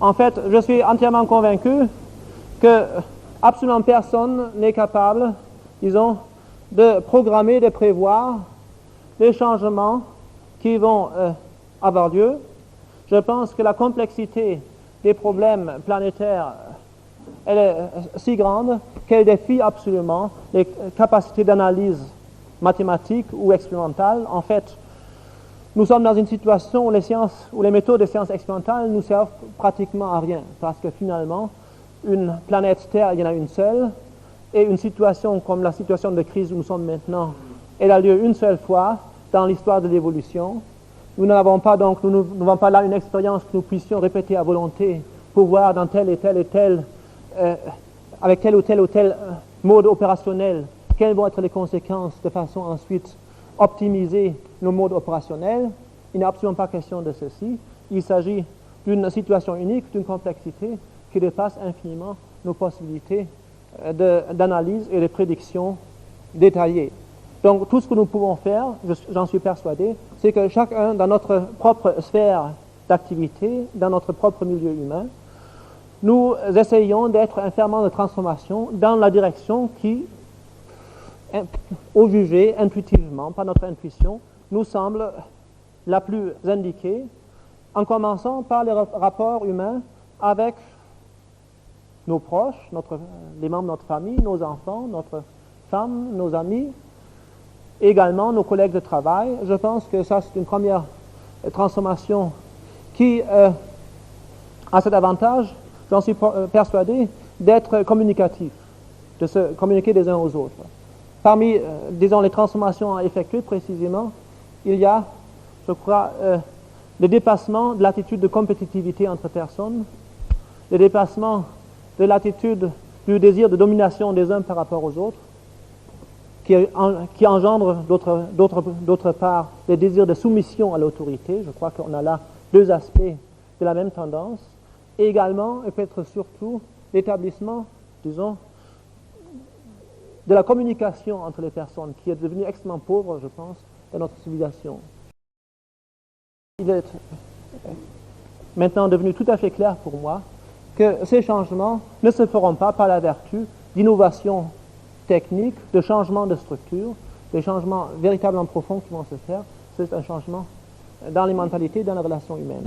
En fait, je suis entièrement convaincu que absolument personne n'est capable, disons, de programmer, de prévoir les changements qui vont avoir lieu. Je pense que la complexité des problèmes planétaires, elle est si grande qu'elle défie absolument les capacités d'analyse mathématiques ou expérimentales. En fait, nous sommes dans une situation où les méthodes de sciences expérimentales nous servent pratiquement à rien, parce que finalement, une planète Terre, il y en a une seule, et une situation comme la situation de crise où nous sommes maintenant, elle a lieu une seule fois dans l'histoire de l'évolution. Nous n'avons pas donc, nous n'avons pas là une expérience que nous puissions répéter à volonté pour voir dans tel et tel et tel, avec tel ou tel mode opérationnel, quelles vont être les conséquences de façon ensuite optimiser nos modes opérationnels. Il n'est absolument pas question de ceci. Il s'agit d'une situation unique, d'une complexité qui dépasse infiniment nos possibilités d'analyse et de prédiction détaillées. Donc tout ce que nous pouvons faire, j'en suis persuadé, c'est que chacun dans notre propre sphère d'activité, dans notre propre milieu humain, nous essayons d'être un ferment de transformation dans la direction qui, au jugé, intuitivement, par notre intuition, nous semble la plus indiquée, en commençant par les rapports humains avec nos proches, les membres de notre famille, nos enfants, notre femme, nos amis, également nos collègues de travail. Je pense que ça, c'est une première transformation qui a cet avantage, j'en suis persuadé, d'être communicatif, de se communiquer des uns aux autres. Parmi, disons, les transformations à effectuer précisément, il y a, je crois, le dépassement de l'attitude de compétitivité entre personnes, le dépassement de l'attitude du désir de domination des uns par rapport aux autres, qui engendre d'autre part le désir de soumission à l'autorité. Je crois qu'on a là deux aspects de la même tendance, et également, et peut-être surtout, l'établissement, disons, de la communication entre les personnes, qui est devenue extrêmement pauvre, je pense, dans notre civilisation. Il est maintenant devenu tout à fait clair pour moi que ces changements ne se feront pas par la vertu d'innovations techniques, de changements de structure, des changements véritablement profonds qui vont se faire. C'est un changement dans les mentalités, dans les relations humaines.